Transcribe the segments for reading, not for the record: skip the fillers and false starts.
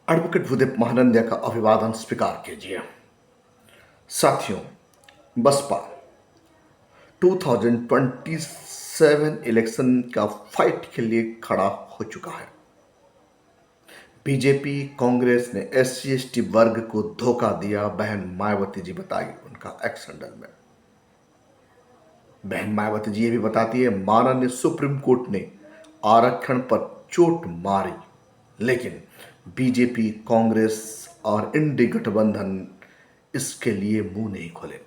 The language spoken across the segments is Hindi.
एडवोकेट भूदेव महानंदा का अभिवादन स्वीकार कीजिए। साथियों, बसपा 2027 इलेक्शन का फाइट के लिए खड़ा हो चुका है। बीजेपी कांग्रेस ने SC ST वर्ग को धोखा दिया, बहन मायावती जी बताई उनका एक्स हैंडल में। बहन मायावती जी ये भी बताती है माननीय सुप्रीम कोर्ट ने आरक्षण पर चोट मारी, लेकिन बीजेपी कांग्रेस और इंडी गठबंधन इसके लिए मुंह नहीं खोले।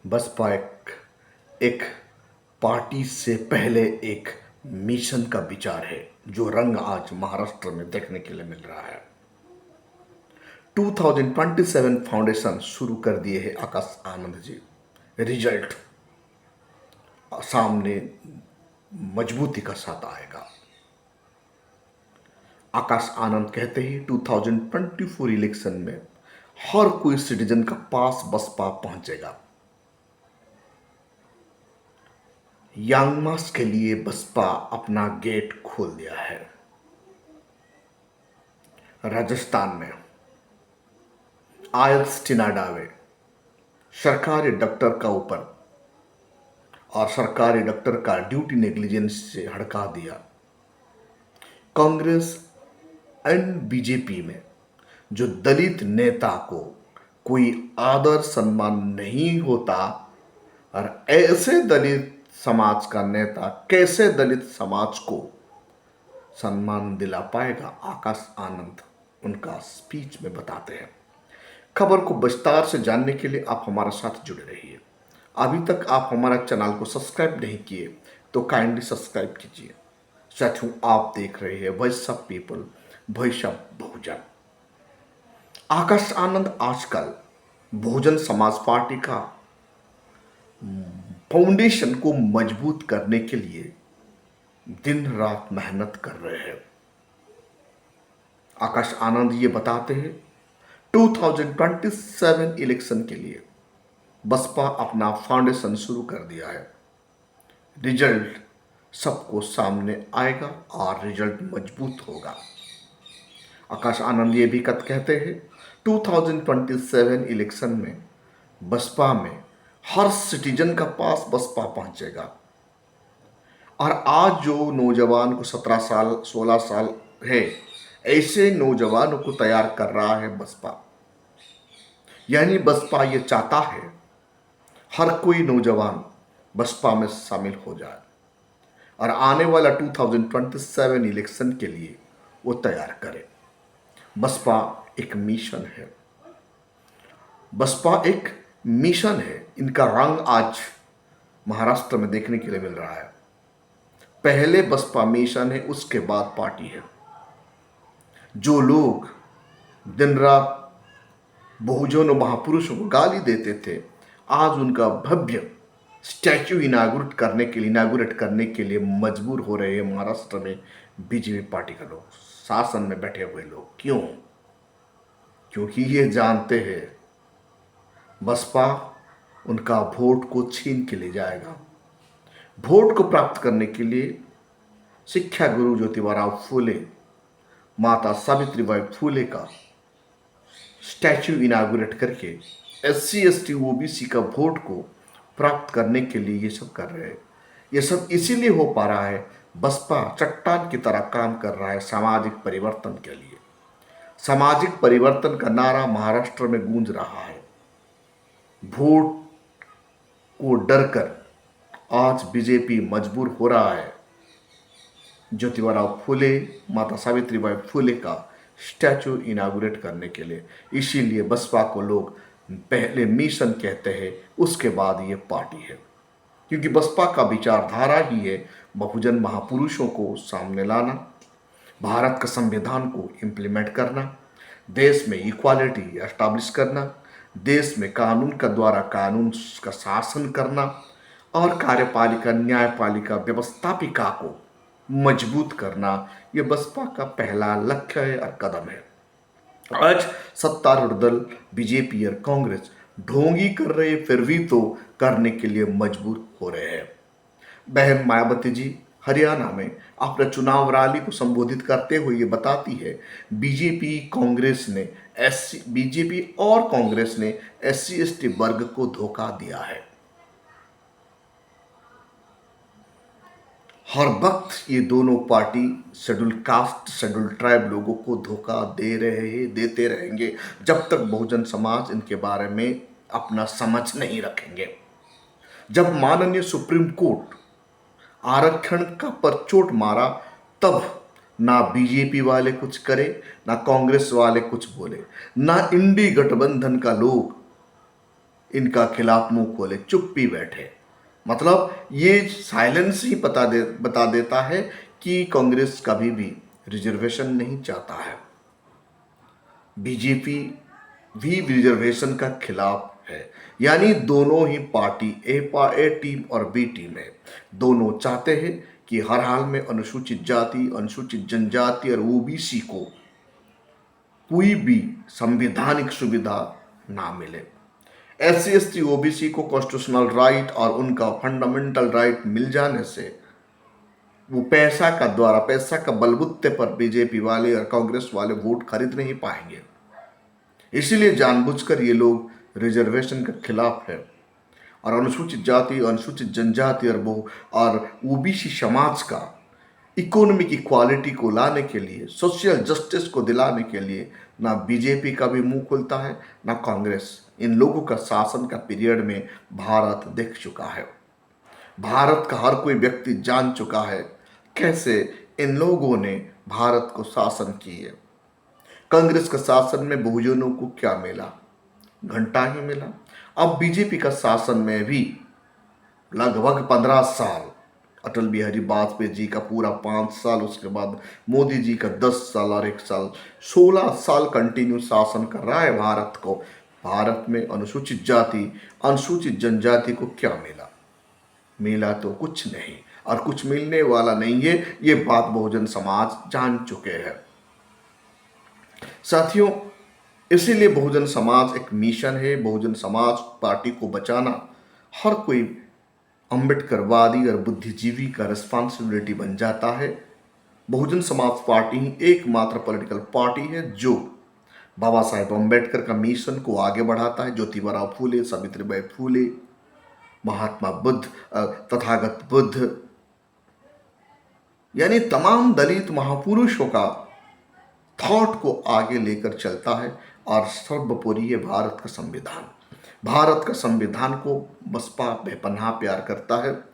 बसपा एक पार्टी से पहले एक मिशन का विचार है, जो रंग आज महाराष्ट्र में देखने के लिए मिल रहा है। 2027 फाउंडेशन शुरू कर दिए है आकाश आनंद जी। रिजल्ट सामने मजबूती का साथ आएगा। आकाश आनंद कहते हैं 2024 इलेक्शन में हर कोई सिटीजन का पास बसपा पहुंचेगा। यंग मास के लिए बसपा अपना गेट खोल दिया है। राजस्थान में आयल्स टिनाडावे सरकारी डॉक्टर का ऊपर और सरकारी डॉक्टर का ड्यूटी नेग्लिजेंस से हड़का दिया। कांग्रेस एंड बीजेपी में जो दलित नेता को कोई आदर सम्मान नहीं होता, और ऐसे दलित समाज का नेता कैसे दलित समाज को सम्मान दिला पाएगा, आकाश आनंद उनका स्पीच में बताते हैं। खबर को विस्तार से जानने के लिए आप हमारे साथ जुड़े रहिए। अभी तक आप हमारा चैनल को सब्सक्राइब नहीं किए तो काइंडली सब्सक्राइब कीजिए। साथियों, आप देख रहे हैं voice of people, voice of Bahujan. Akash Anand आजकल बहुजन समाज पार्टी का फाउंडेशन को मजबूत करने के लिए दिन रात मेहनत कर रहे हैं। आकाश आनंद ये बताते हैं 2027 इलेक्शन के लिए बसपा अपना फाउंडेशन शुरू कर दिया है। रिजल्ट सबको सामने आएगा और रिजल्ट मजबूत होगा। आकाश आनंद ये भी कहते हैं 2027 इलेक्शन में बसपा में हर सिटीजन का पास बसपा पहुंचेगा। और आज जो नौजवान को 17 साल 16 साल है, ऐसे नौजवानों को तैयार कर रहा है बसपा। यानी बसपा ये चाहता है हर कोई नौजवान बसपा में शामिल हो जाए और आने वाला 2027 इलेक्शन के लिए वो तैयार करे। बसपा एक मिशन है। बसपा एक मिशन है। इनका रंग आज महाराष्ट्र में देखने के लिए मिल रहा है। पहले बसपा मिशन है, उसके बाद पार्टी है। जो लोग दिन रात बहुजन महापुरुषों को गाली देते थे, आज उनका भव्य स्टैच्यू इनागुरेट करने के लिए मजबूर हो रहे हैं महाराष्ट्र में बीजेपी पार्टी का लोग, शासन में बैठे हुए लोग। क्यों? क्योंकि ये जानते हैं बसपा उनका वोट को छीन के ले जाएगा। वोट को प्राप्त करने के लिए शिक्षा गुरु ज्योतिबा फूले, माता सावित्रीबाई फूले का स्टैच्यू इनागुरेट करके SC ST OBC का वोट को प्राप्त करने के लिए ये सब कर रहे हैं। ये सब इसीलिए हो पा रहा है, बसपा चट्टान की तरह काम कर रहा है सामाजिक परिवर्तन के लिए। सामाजिक परिवर्तन का नारा महाराष्ट्र में गूंज रहा है। वोट को डरकर आज बीजेपी मजबूर हो रहा है ज्योतिबा फूले, माता सावित्रीबाई फूले का स्टैचू इनागुरेट करने के लिए। इसीलिए बसपा को लोग पहले मिशन कहते हैं, उसके बाद ये पार्टी है। क्योंकि बसपा का विचारधारा ही है बहुजन महापुरुषों को सामने लाना, भारत का संविधान को इम्प्लीमेंट करना, देश में इक्वालिटी एस्टैब्लिश करना, देश में कानून का द्वारा कानून का शासन करना और कार्यपालिका न्यायपालिका व्यवस्थापिका को मजबूत करना। ये बसपा का पहला लक्ष्य है और कदम है। आज सत्तारूढ़ दल बीजेपी और कांग्रेस ढोंगी कर रहे, फिर भी तो करने के लिए मजबूर हो रहे हैं। बहन मायावती जी हरियाणा में अपने चुनाव रैली को संबोधित करते हुए ये बताती है, बीजेपी और कांग्रेस ने एससी एसटी वर्ग को धोखा दिया है। हर वक्त ये दोनों party schedule caste schedule tribe लोगों को धोखा दे रहे हैं, देते रहेंगे जब तक बहुजन समाज इनके बारे में अपना समझ नहीं रखेंगे। जब माननीय सुप्रीम कोर्ट आरक्षण का पर चोट मारा, तब ना बीजेपी वाले कुछ करे, ना कांग्रेस वाले कुछ बोले, ना इंडी गठबंधन का लोग इनका खिलाफ मुंह खोले, चुप्पी बैठे। मतलब ये साइलेंस ही बता देता है कि कांग्रेस कभी भी रिजर्वेशन नहीं चाहता है, बीजेपी भी रिजर्वेशन का खिलाफ है। यानी दोनों ही पार्टी ए टीम और बी टीम है, दोनों चाहते हैं कि हर हाल में अनुसूचित जाति, अनुसूचित जनजाति और ओबीसी को कोई भी संवैधानिक सुविधा ना मिले। एससी एसटी ओबीसी को कॉन्स्टिट्यूशनल राइट और उनका फंडामेंटल राइट मिल जाने से वो पैसा का बलबूते पर बीजेपी वाले और कांग्रेस वाले वोट खरीद नहीं पाएंगे। इसीलिए जानबूझकर ये लोग रिजर्वेशन के खिलाफ है और अनुसूचित जाति, अनुसूचित जनजाति और ओबीसी समाज का इकोनॉमिक इक्वालिटी को लाने के लिए, सोशल जस्टिस को दिलाने के लिए ना बीजेपी का भी मुंह खुलता है, ना कांग्रेस। इन लोगों का शासन का पीरियड में भारत देख चुका है। भारत का हर कोई व्यक्ति जान चुका है कैसे इन लोगों ने भारत को शासन किए। कांग्रेस का शासन में बहुजनों को क्या मिला? घंटा ही मिला। अब बीजेपी का शासन में भी लगभग 15 साल, अटल बिहारी वाजपेयी जी का पूरा 5 साल, उसके बाद मोदी जी का 10 साल और 1 साल, 16 साल कंटिन्यू शासन कर रहा है भारत को। भारत में अनुसूचित जाति, अनुसूचित जनजाति को क्या मिला? मिला तो कुछ नहीं, और कुछ मिलने वाला नहीं है। ये बात बहुजन समाज जान चुके हैं साथियों। इसीलिए बहुजन समाज एक मिशन है। बहुजन समाज पार्टी को बचाना हर कोई अम्बेडकरवादी और बुद्धिजीवी का रिस्पॉन्सिबिलिटी बन जाता है। बहुजन समाज पार्टी ही एकमात्र पॉलिटिकल पार्टी है जो बाबा साहेब अम्बेडकर का मिशन को आगे बढ़ाता है। ज्योतिबा फूले, सावित्रीबाई फूले, महात्मा बुद्ध, तथागत बुद्ध, यानी तमाम दलित महापुरुषों का थॉट को आगे लेकर चलता है। और सर्वोपरि है भारत का संविधान। भारत का संविधान को बसपा बेपनाह प्यार करता है,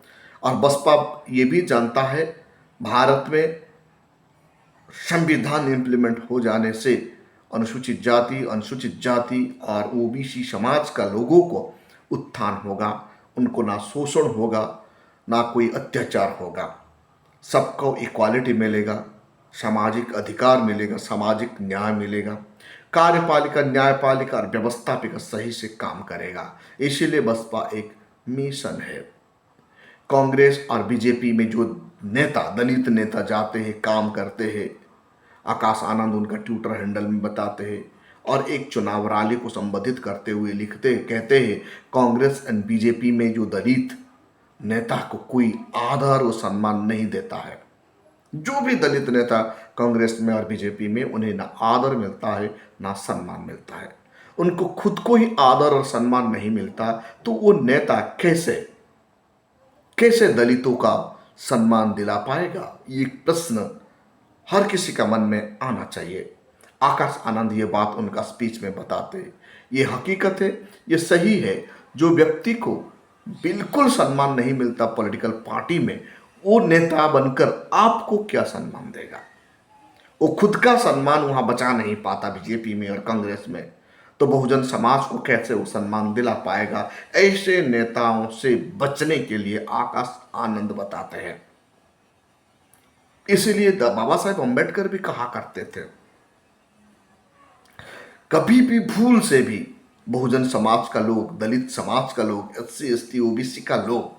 और बसपा ये भी जानता है भारत में संविधान इम्प्लीमेंट हो जाने से अनुसूचित जाति और ओबीसी समाज का लोगों को उत्थान होगा। उनको ना शोषण होगा, ना कोई अत्याचार होगा, सबको इक्वालिटी मिलेगा, सामाजिक अधिकार मिलेगा, सामाजिक न्याय मिलेगा, कार्यपालिका, न्यायपालिका और व्यवस्थापिका सही से काम करेगा। इसीलिए बसपा एक मिशन है। कांग्रेस और बीजेपी में जो नेता, दलित नेता जाते हैं, काम करते हैं, आकाश आनंद उनका ट्विटर हैंडल में बताते हैं और एक चुनाव रैली को संबोधित करते हुए कहते हैं कांग्रेस एंड बीजेपी में जो दलित नेता को कोई आदर और सम्मान नहीं देता है। जो भी दलित नेता कांग्रेस में और बीजेपी में, उन्हें ना आदर मिलता है ना सम्मान मिलता है। उनको खुद को ही आदर और सम्मान नहीं मिलता, तो वो नेता कैसे दलितों का सम्मान दिला पाएगा? ये प्रश्न हर किसी का मन में आना चाहिए। आकाश आनंद ये बात उनका स्पीच में बताते हैं। ये हकीकत है, ये सही है। जो व्यक्ति को बिल्कुल सम्मान नहीं मिलता पॉलिटिकल पार्टी में, वो नेता बनकर आपको क्या सम्मान देगा? वो खुद का सम्मान वहां बचा नहीं पाता बीजेपी में और कांग्रेस में, तो बहुजन समाज को कैसे वो सम्मान दिला पाएगा? ऐसे नेताओं से बचने के लिए आकाश आनंद बताते हैं। इसीलिए बाबा साहेब अम्बेडकर भी कहा करते थे, कभी भी भूल से भी बहुजन समाज का लोग, दलित समाज का लोग, एससी एसटी ओबीसी का लोग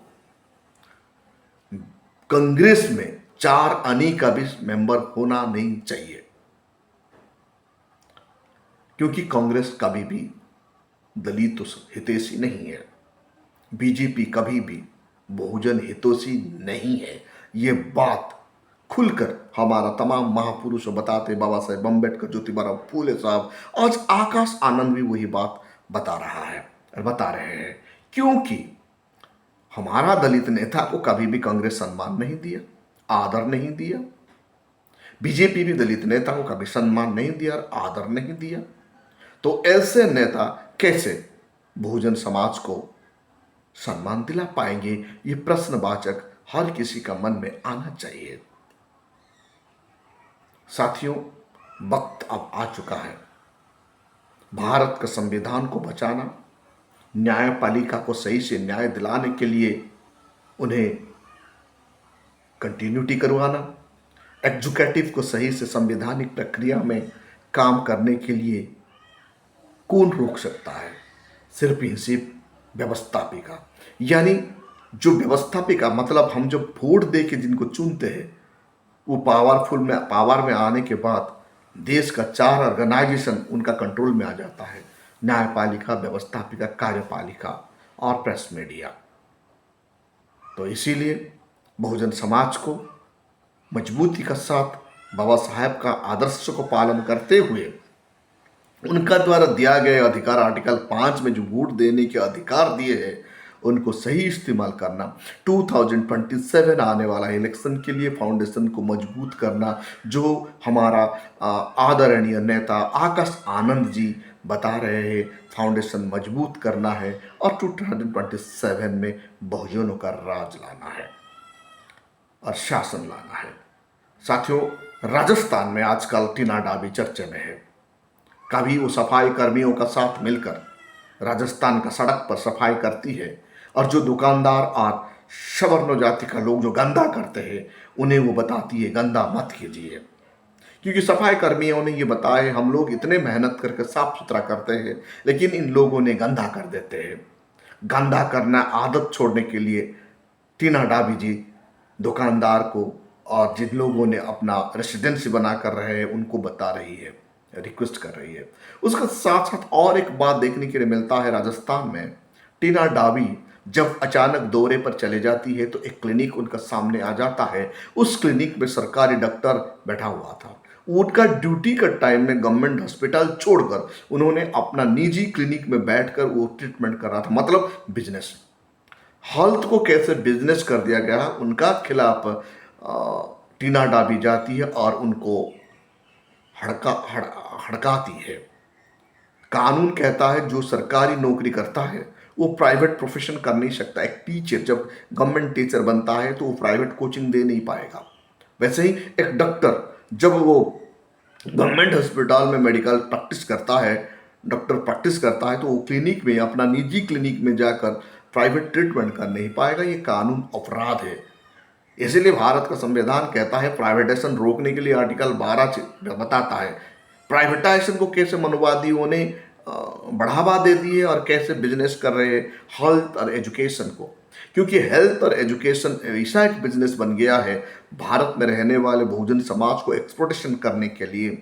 कांग्रेस में 4 आने का भी मेंबर होना नहीं चाहिए, क्योंकि कांग्रेस कभी भी दलित हितैषी नहीं है। बीजेपी कभी भी बहुजन हितैषी नहीं है। ये बात खुलकर हमारा तमाम महापुरुषों बताते, बाबा साहेब अम्बेडकर, ज्योतिबा फूले साहब, आज आकाश आनंद भी वही बात बता रहा है और बता रहे हैं। क्योंकि हमारा दलित नेता को कभी भी कांग्रेस सम्मान नहीं दिया, आदर नहीं दिया। बीजेपी भी दलित नेता को कभी सम्मान नहीं दिया और आदर नहीं दिया। तो ऐसे नेता कैसे बहुजन समाज को सम्मान दिला पाएंगे? ये प्रश्नवाचक हर किसी का मन में आना चाहिए। साथियों, वक्त अब आ चुका है भारत का संविधान को बचाना, न्यायपालिका को सही से न्याय दिलाने के लिए उन्हें कंटिन्यूटी करवाना, एग्जीक्यूटिव को सही से संवैधानिक प्रक्रिया में काम करने के लिए कौन रोक सकता है? सिर्फ ही सिर्फ व्यवस्थापिका। यानी जो व्यवस्थापिका मतलब हम जब वोट दे के जिनको चुनते हैं वो पावर में आने के बाद देश का 4 ऑर्गेनाइजेशन उनका कंट्रोल में आ जाता है, न्यायपालिका, व्यवस्थापिका, कार्यपालिका और प्रेस मीडिया। तो इसीलिए बहुजन समाज को मजबूती के साथ बाबा साहेब का आदर्श को पालन करते हुए उनका द्वारा दिया गया अधिकार, आर्टिकल 5 में जो वोट देने के अधिकार दिए हैं उनको सही इस्तेमाल करना, 2027 आने वाला इलेक्शन के लिए फाउंडेशन को मजबूत करना, जो हमारा आदरणीय नेता आकाश आनंद जी बता रहे हैं, फाउंडेशन मजबूत करना है और 2027 में बहुजनों का राज लाना है और शासन लाना है। साथियों, राजस्थान में आजकल टीना डाबी चर्चे में है। कभी वो सफाई कर्मियों का साथ मिलकर राजस्थान का सड़क पर सफाई करती है और जो दुकानदार और सवर्ण जाति का लोग जो गंदा करते हैं उन्हें वो बताती है गंदा मत कीजिए। क्योंकि सफाई कर्मियों ने ये बताया हम लोग इतने मेहनत करके साफ सुथरा करते हैं लेकिन इन लोगों ने गंदा कर देते हैं। गंदा करना आदत छोड़ने के लिए टीना डाबी जी दुकानदार को और जिन लोगों ने अपना रेसिडेंसी बना कर रहे हैं उनको बता रही है, रिक्वेस्ट कर रही है। उसका साथ साथ और एक बात देखने के लिए मिलता है, राजस्थान में टीना डाबी जब अचानक दौरे पर चले जाती है तो एक क्लिनिक उनका सामने आ जाता है। उस क्लिनिक में सरकारी डॉक्टर बैठा हुआ था। उनका ड्यूटी का टाइम में गवर्नमेंट हॉस्पिटल छोड़कर उन्होंने अपना निजी क्लिनिक में बैठकर वो ट्रीटमेंट कर रहा था, मतलब बिजनेस। हेल्थ को कैसे बिजनेस कर दिया गया, उनका खिलाफ टीना डाबी जाती है और उनको हड़काती है। कानून कहता है जो सरकारी नौकरी करता है वो प्राइवेट प्रोफेशन कर नहीं सकता। एक टीचर जब गवर्नमेंट टीचर बनता है तो वो प्राइवेट कोचिंग दे नहीं पाएगा। वैसे ही एक डॉक्टर जब वो गवर्नमेंट हॉस्पिटल में मेडिकल प्रैक्टिस करता है, डॉक्टर प्रैक्टिस करता है तो वो क्लिनिक में, अपना निजी क्लिनिक में जाकर प्राइवेट ट्रीटमेंट कर नहीं पाएगा। ये कानून अपराध है। इसीलिए भारत का संविधान कहता है प्राइवेटाइजेशन रोकने के लिए आर्टिकल 12 बताता है प्राइवेटाइजेशन को कैसे मनोवादियों ने बढ़ावा दे दिए और कैसे बिजनेस कर रहे हैं हेल्थ और एजुकेशन को। क्योंकि हेल्थ और एजुकेशन ऐसा एक बिजनेस बन गया है भारत में रहने वाले बहुजन समाज को एक्सप्लोटेशन करने के लिए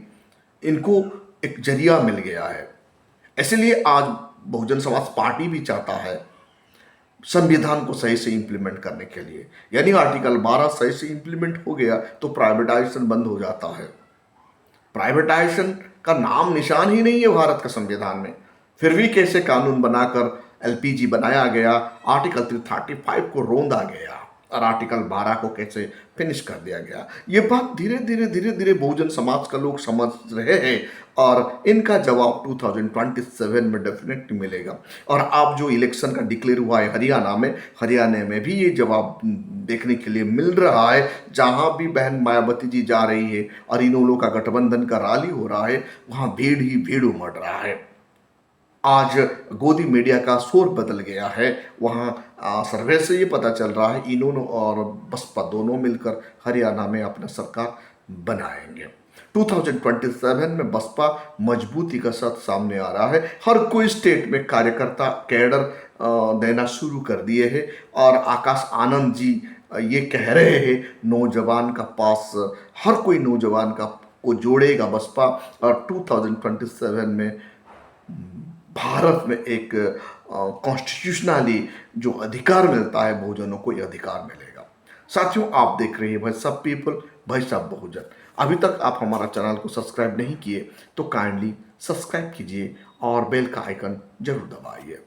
इनको एक जरिया मिल गया है। इसलिए आज बहुजन समाज पार्टी भी चाहता है संविधान को सही से इंप्लीमेंट करने के लिए, यानी आर्टिकल 12 सही से इंप्लीमेंट हो गया तो प्राइवेटाइजेशन बंद हो जाता है। प्राइवेटाइजेशन का नाम निशान ही नहीं है भारत का संविधान में, फिर भी कैसे कानून बनाकर एलपीजी बनाया गया, आर्टिकल 335 को रोंदा गया और आर्टिकल 12 को कैसे फिनिश कर दिया गया। ये बात धीरे धीरे बहुजन समाज का लोग समझ रहे हैं और इनका जवाब 2027 में डेफिनेटली मिलेगा। और अब जो इलेक्शन का डिक्लेयर हुआ है हरियाणा में भी ये जवाब देखने के लिए मिल रहा है। जहां भी बहन मायावती जी जा रही है और इन लोगों का गठबंधन का रैली हो रहा है वहां भीड़ ही भीड़ उमड़ रहा है। आज गोदी मीडिया का शोर बदल गया है। वहाँ सर्वे से ये पता चल रहा है इन्होंने और बसपा दोनों मिलकर हरियाणा में अपना सरकार बनाएंगे। 2027 में बसपा मजबूती का साथ सामने आ रहा है। हर कोई स्टेट में कार्यकर्ता कैडर देना शुरू कर दिए हैं और आकाश आनंद जी ये कह रहे हैं नौजवान का पास हर कोई नौजवान को जोड़ेगा बसपा और 2027 में भारत में एक कॉन्स्टिट्यूशनली जो अधिकार मिलता है बहुजनों को, ये अधिकार मिलेगा। साथियों, आप देख रहे हैं भाई सब पीपल, भाई सब बहुजन। अभी तक आप हमारा चैनल को सब्सक्राइब नहीं किए तो काइंडली सब्सक्राइब कीजिए और बेल का आइकन जरूर दबाइए।